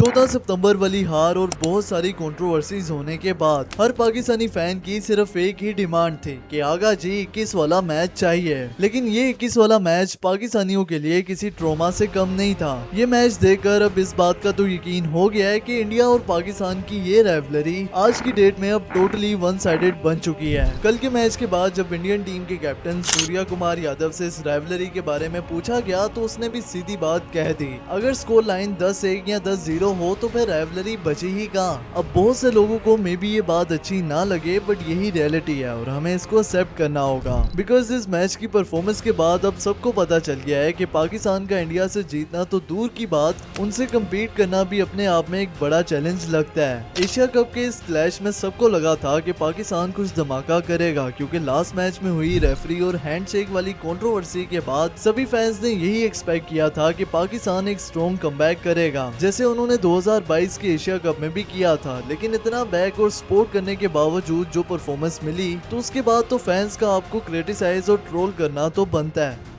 14 सितंबर वाली हार और बहुत सारी कंट्रोवर्सीज होने के बाद हर पाकिस्तानी फैन की सिर्फ एक ही डिमांड थी कि आगा जी 21 वाला मैच चाहिए। लेकिन ये 21 वाला मैच पाकिस्तानियों के लिए किसी ट्रॉमा से कम नहीं था। ये मैच देखकर अब इस बात का तो यकीन हो गया है कि इंडिया और पाकिस्तान की ये राइवलरी आज की डेट में अब टोटली वन साइडेड बन चुकी है। कल के मैच के बाद जब इंडियन टीम के कैप्टन सूर्या कुमार यादव से इस राइवलरी के बारे में पूछा गया तो उसने भी सीधी बात कह दी, अगर स्कोर लाइन 10-1 या 10-0 हो तो फिर राइवलरी बची ही कहाँ। अब बहुत से लोगों को मे बी ये बात अच्छी ना लगे बट यही रियलिटी है और हमें इसको एक्सेप्ट करना होगा। बिकॉज इस मैच की परफॉर्मेंस के बाद अब सबको पता चल गया है कि पाकिस्तान का इंडिया से जीतना तो दूर की बात, उनसे कम्पीट करना भी अपने आप में एक बड़ा चैलेंज लगता है। एशिया कप के इस क्लैश में सबको लगा था कि पाकिस्तान कुछ धमाका करेगा क्योंकि लास्ट मैच में हुई रेफरी और हैंडशेक वाली कंट्रोवर्सी के बाद सभी फैंस ने यही एक्सपेक्ट किया था कि पाकिस्तान एक स्ट्रॉन्ग कमबैक करेगा जैसे उन्होंने 2022 के एशिया कप में भी किया था। लेकिन इतना बैक और सपोर्ट करने के बावजूद जो परफॉर्मेंस मिली तो उसके बाद तो फैंस का आपको क्रिटिसाइज और ट्रोल करना तो बनता है।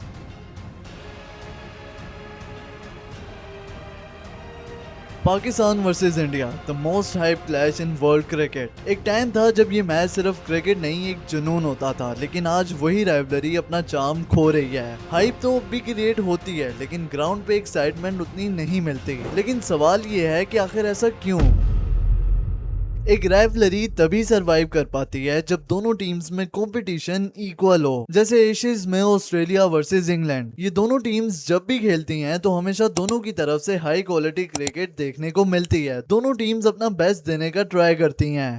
Pakistan versus India, the most hype clash in world cricket. एक टाइम था जब ये मैच सिर्फ क्रिकेट नहीं एक जुनून होता था, लेकिन आज वही राइवलरी अपना चार्म खो रही है। हाइप तो भी क्रिएट होती है लेकिन ग्राउंड पे एक्साइटमेंट उतनी नहीं मिलती। लेकिन सवाल ये है कि आखिर ऐसा क्यों? एक राइवलरी तभी सरवाइव कर पाती है जब दोनों टीम्स में कंपटीशन इक्वल हो। जैसे एशियज में ऑस्ट्रेलिया वर्सेस इंग्लैंड, ये दोनों टीम्स जब भी खेलती हैं तो हमेशा दोनों की तरफ से हाई क्वालिटी क्रिकेट देखने को मिलती है। दोनों टीम्स अपना बेस्ट देने का ट्राई करती हैं।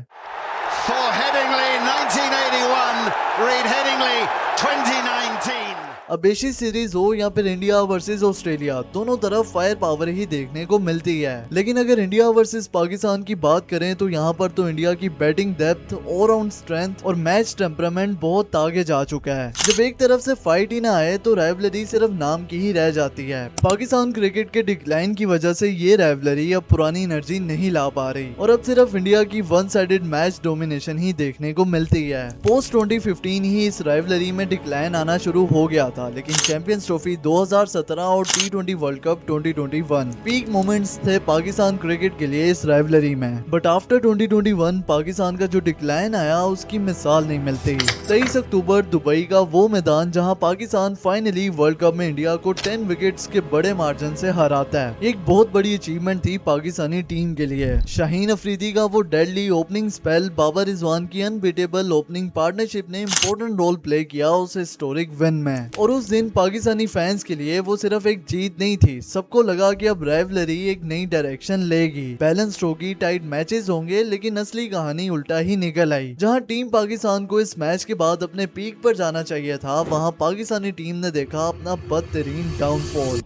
For Headingley 1981, Reed Headingley 2019। अब एशिया सीरीज हो या फिर इंडिया वर्सेस ऑस्ट्रेलिया, दोनों तरफ फायर पावर ही देखने को मिलती है। लेकिन अगर इंडिया वर्सेस पाकिस्तान की बात करें तो यहाँ पर तो इंडिया की बैटिंग डेप्थ, ऑलराउंड स्ट्रेंथ और मैच टेम्परामेंट बहुत आगे जा चुका है। जब एक तरफ से फाइट ही ना आए तो राइवलरी सिर्फ नाम की ही रह जाती है। पाकिस्तान क्रिकेट के डिक्लाइन की वजह से ये राइवलरी अब पुरानी एनर्जी नहीं ला पा रही और अब सिर्फ इंडिया की वन साइडेड मैच डोमिनेशन ही देखने को मिलती है। पोस्ट 2015 ही इस राइवलरी में डिक्लाइन आना शुरू हो गया था, लेकिन चैंपियंस ट्रॉफी 2017 और T20 world cup 2021 peak moments थे पाकिस्तान क्रिकेट के लिए इस राइवलरी में। बट आफ्टर 2021 पाकिस्तान का जो डिक्लाइन आया उसकी मिसाल नहीं मिलती। 23 अक्टूबर दुबई का वो मैदान जहां पाकिस्तान फाइनली वर्ल्ड कप में इंडिया को 10 विकेट्स के बड़े मार्जिन से हराता है, एक बहुत बड़ी अचीवमेंट थी पाकिस्तानी टीम के लिए। शाहीन अफरीदी का वो deadly opening spell, Babar Rizwan की अनबीटेबल ओपनिंग पार्टनरशिप ने इंपॉर्टेंट रोल प्ले किया उस हिस्टोरिक विन में। और उस दिन पाकिस्तानी फैंस के लिए वो सिर्फ एक जीत नहीं थी, सबको लगा कि अब राइवलरी एक नई डायरेक्शन लेगी, बैलेंस्ड होगी, टाइट मैचेस होंगे। लेकिन असली कहानी उल्टा ही निकल आई। जहां टीम पाकिस्तान को इस मैच के बाद अपने पीक पर जाना चाहिए था, वहां पाकिस्तानी टीम ने देखा अपना बदतरीन डाउनफॉल।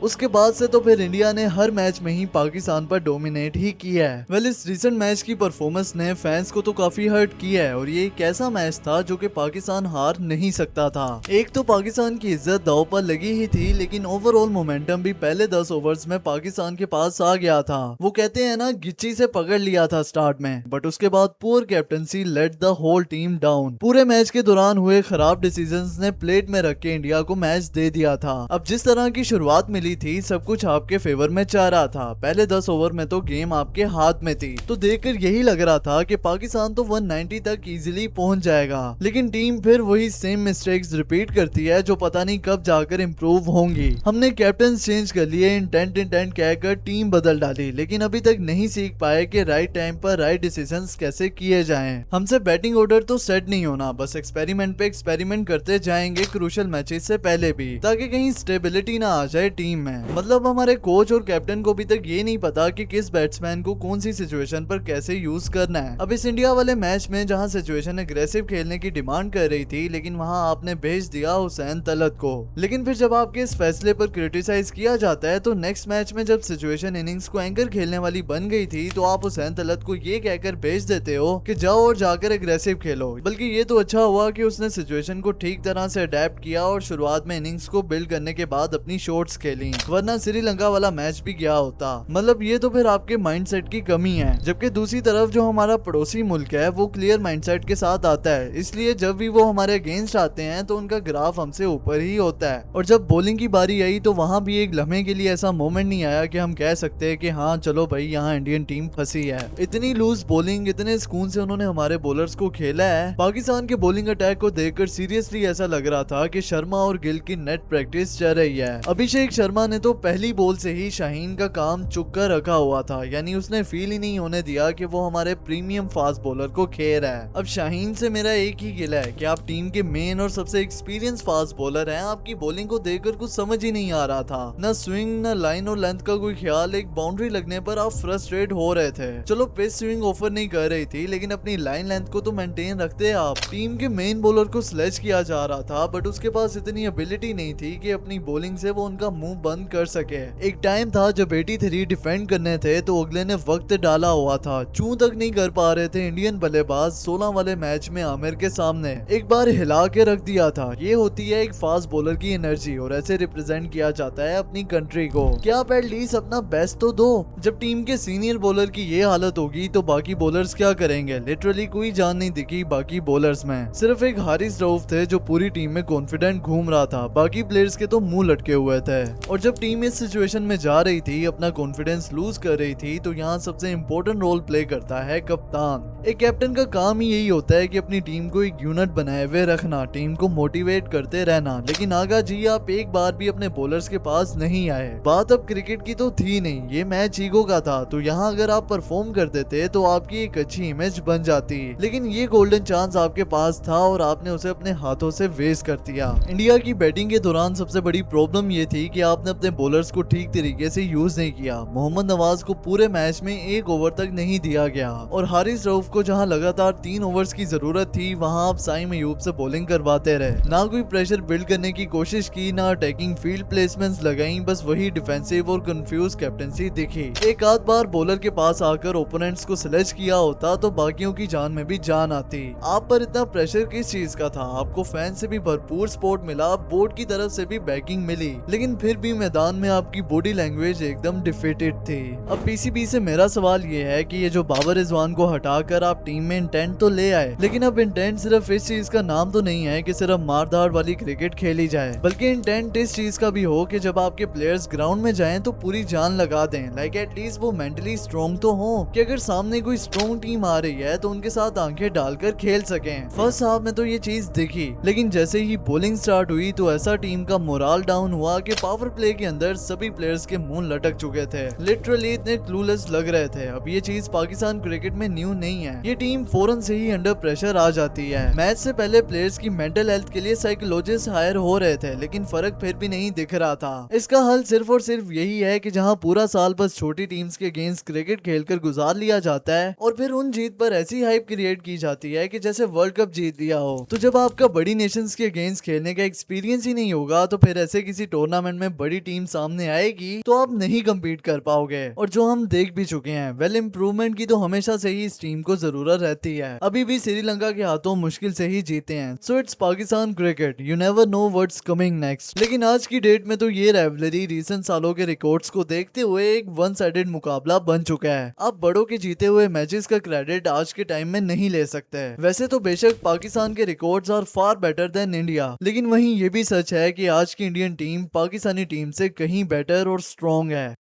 उसके बाद से तो फिर इंडिया ने हर मैच में ही पाकिस्तान पर डोमिनेट ही किया है। वेल, इस रिसेंट मैच की परफॉर्मेंस ने फैंस को तो काफी हर्ट किया है और ये एक ऐसा मैच था जो कि पाकिस्तान हार नहीं सकता था। एक तो पाकिस्तान की इज्जत दांव पर लगी ही थी, लेकिन ओवरऑल मोमेंटम भी पहले 10 ओवर्स में पाकिस्तान के पास आ गया था। वो कहते हैं ना, गिच्ची से पकड़ लिया था स्टार्ट में, बट उसके बाद poor captaincy let the whole team down. पूरे मैच के दौरान हुए खराब डिसीजंस ने प्लेट में रख के इंडिया को मैच दे दिया था। अब जिस तरह की शुरुआत मिली थी, सब कुछ आपके फेवर में जा रहा था। पहले 10 ओवर में तो गेम आपके हाथ में थी, तो देखकर यही लग रहा था कि पाकिस्तान तो 190 तक इजीली पहुंच जाएगा। लेकिन टीम फिर वही सेम मिस्टेक्स रिपीट करती है जो पता नहीं कब जाकर इम्प्रूव होंगी। हमने कैप्टन चेंज कर लिए, इंटेंट कहकर टीम बदल डाली, लेकिन अभी तक नहीं सीख पाए कि राइट टाइम पर राइट डिसीजंस कैसे किए जाएं। हमसे बैटिंग ऑर्डर तो सेट नहीं होना, बस एक्सपेरिमेंट पे एक्सपेरिमेंट करते जाएंगे क्रूशियल मैचेस से पहले भी, ताकि कहीं स्टेबिलिटी ना आ जाए टीम में। मतलब हमारे कोच और कैप्टन को अभी तक ये नहीं पता कि किस बैट्समैन को कौन सी सिचुएशन पर कैसे यूज करना है। अब इस इंडिया वाले मैच में जहां सिचुएशन एग्रेसिव खेलने की डिमांड कर रही थी, लेकिन वहां आपने भेज दिया हुसैन तलत को। लेकिन फिर जब आपके इस फैसले पर क्रिटिसाइज किया जाता है तो नेक्स्ट मैच में जब सिचुएशन इनिंग्स को एंकर खेलने वाली बन गई थी तो आप हुसैन तलत को ये कहकर भेज देते हो कि जाओ और जाकर एग्रेसिव खेलो। बल्कि ये तो अच्छा हुआ कि उसने सिचुएशन को ठीक तरह से अडेप्ट किया और शुरुआत में इनिंग्स को बिल्ड करने के बाद अपनी शॉट्स खेली। ली, वरना श्रीलंका वाला मैच भी गया होता। मतलब ये तो फिर आपके माइंडसेट की कमी है। जबकि दूसरी तरफ जो हमारा पड़ोसी मुल्क है वो क्लियर माइंडसेट के साथ आता है, इसलिए जब भी वो हमारे अगेंस्ट आते हैं तो उनका ग्राफ हमसे ऊपर ही होता है। और जब बॉलिंग की बारी आई तो वहां भी एक लम्हे के लिए ऐसा मोमेंट नहीं आया कि हम कह सकते हैं कि हाँ चलो भाई यहाँ इंडियन टीम फंसी है। इतनी लूज बॉलिंग, इतने सुकून से उन्होंने हमारे बॉलर्स को खेला है। पाकिस्तान के बॉलिंग अटैक को देखकर सीरियसली ऐसा लग रहा था कि शर्मा और गिल की नेट प्रैक्टिस चल रही है। अभिषेक शर्मा ने तो पहली बॉल से ही शाहीन का काम चुक कर रखा हुआ था, यानी उसने फील ही नहीं होने दिया कि वो हमारे प्रीमियम फास्ट बॉलर को खेल रहा है। अब शाहीन से मेरा एक ही गिला है कि आप टीम के मेन और सबसे एक्सपीरियंस फास्ट बॉलर हैं, आपकी बॉलिंग को देखकर कुछ समझ ही नहीं आ रहा था, न स्विंग न लाइन और लेंथ का कोई ख्याल। एक बाउंड्री लगने पर आप फ्रस्ट्रेट हो रहे थे। चलो पेस स्विंग ऑफर नहीं कर रही थी, लेकिन अपनी लाइन लेंथ को तो मेंटेन रखते आप। टीम के मेन बॉलर को स्लेज किया जा रहा था, बट उसके पास इतनी एबिलिटी नहीं थी कि अपनी बॉलिंग से वो उनका मुंह बंद कर सके। एक टाइम था जब 83 डिफेंड करने थे तो अगले ने वक्त डाला हुआ था, चूं तक नहीं कर पा रहे थे इंडियन बल्लेबाज 16 वाले मैच में आमिर के सामने। एक बार हिला के रख दिया था। ये होती है एक फास्ट बॉलर की एनर्जी, और ऐसे रिप्रेजेंट किया जाता है अपनी कंट्री को। क्या आप एटलीस्ट अपना बेस्ट तो दो। जब टीम के सीनियर बॉलर की ये हालत होगी तो बाकी बॉलर्स क्या करेंगे। लिटरली कोई जान नहीं दिखी बाकी बॉलर्स में। सिर्फ एक हारिस रऊफ थे जो पूरी टीम में कॉन्फिडेंट घूम रहा था, बाकी प्लेयर्स के तो मुंह लटके हुए थे। और जब टीम इस सिचुएशन में जा रही थी, अपना कॉन्फिडेंस लूज कर रही थी, तो यहाँ सबसे इम्पोर्टेंट रोल प्ले करता है कप्तान। एक कैप्टन का काम ही यही होता है कि अपनी टीम को एक यूनिट बनाए हुए रखना, टीम को मोटिवेट करते रहना। लेकिन आगा जी आप एक बार भी अपने बॉलर्स के पास नहीं आए। बात अब क्रिकेट की तो थी नहीं, ये मैच ईगो का था। तो यहाँ अगर आप परफॉर्म कर देते तो आपकी एक अच्छी इमेज बन जाती, लेकिन ये गोल्डन चांस आपके पास था और आपने उसे अपने हाथों से वेस्ट कर दिया। इंडिया की बैटिंग के दौरान सबसे बड़ी प्रॉब्लम ये थी कि आपने अपने बॉलर्स को ठीक तरीके से यूज नहीं किया। मोहम्मद नवाज को पूरे मैच में एक ओवर तक नहीं दिया गया, और हारिस रऊफ को जहां लगातार 3 ओवर्स की जरूरत थी वहां आप साइम अयूब से बॉलिंग करवाते रहे। ना कोई प्रेशर बिल्ड करने की कोशिश की, ना अटैकिंग फील्ड प्लेसमेंट्स लगाई, बस वही डिफेंसिव और कंफ्यूज कैप्टनसी दिखी। एक आध बार बॉलर के पास आकर ओपोनेंट्स को स्लेज किया होता तो बाकियों की जान में भी जान आती। आप पर इतना प्रेशर किस चीज का था। आपको फैन से भी भरपूर सपोर्ट मिला, बोर्ड की तरफ से भी बैकिंग मिली, लेकिन फिर भी मैदान में आपकी बॉडी लैंग्वेज एकदम डिफीटेड थी। अब पीसीबी से मेरा सवाल ये है कि ये जो बाबर रिजवान को हटाकर आप टीम में इंटेंट तो ले आए, लेकिन अब इंटेंट सिर्फ इस चीज का नाम तो नहीं है कि सिर्फ मारधाड़ वाली क्रिकेट खेली जाए, बल्कि इंटेंट इस चीज का भी हो कि जब आपके प्लेयर्स ग्राउंड में जाएं तो पूरी जान लगा दें। लाइक एटलीस्ट वो मेंटली स्ट्रॉन्ग तो हो कि अगर सामने कोई स्ट्रॉन्ग टीम आ रही है तो उनके साथ आंखें डालकर खेल सकें। फर्स्ट हाफ में तो ये चीज दिखी, लेकिन जैसे ही बॉलिंग स्टार्ट हुई तो ऐसा टीम का मोराल डाउन हुआ कि पावर प्ले के अंदर सभी प्लेयर्स के मुंह लटक चुके थे। लिटरली इतने क्लूलेस लग रहे थे। अब ये चीज पाकिस्तान क्रिकेट में न्यू नहीं है, ये टीम फौरन से ही अंडर प्रेशर आ जाती है। मैच से पहले प्लेयर्स की मेंटल हेल्थ के लिए साइकोलॉजिस्ट हायर हो रहे थे, लेकिन फर्क फिर भी नहीं दिख रहा था। इसका हल सिर्फ और सिर्फ यही है कि जहां पूरा साल बस छोटी टीम्स के अगेंस्ट क्रिकेट खेलकर गुजार लिया जाता है और फिर उन जीत पर ऐसी हाइप क्रिएट की जाती है कि जैसे वर्ल्ड कप जीत लिया हो। तो जब आपका बड़ी नेशंस के अगेंस्ट खेलने का एक्सपीरियंस ही नहीं होगा तो फिर ऐसे किसी टूर्नामेंट में बड़ी टीम सामने आएगी तो आप नहीं कम्पीट कर पाओगे। और जो हम देख भी चुके हैं, वेल इंप्रूवमेंट की तो हमेशा से ही इस टीम को जरूरत रहती है। अभी भी श्रीलंका के हाथों मुश्किल से ही जीते हैं। So it's Pakistan cricket, you never know what's coming next. लेकिन आज की डेट में तो ये राइवलरी रीसेंट सालों के रिकॉर्ड्स को देखते हुए एक वन साइडेड मुकाबला बन चुका है। आप बड़ों के जीते हुए मैचेस का क्रेडिट आज के टाइम में नहीं ले सकते। वैसे तो बेशक पाकिस्तान के records are far better than India, लेकिन वहीं ये भी सच है कि आज की इंडियन टीम पाकिस्तानी टीम से कहीं बेटर और स्ट्रॉन्ग है।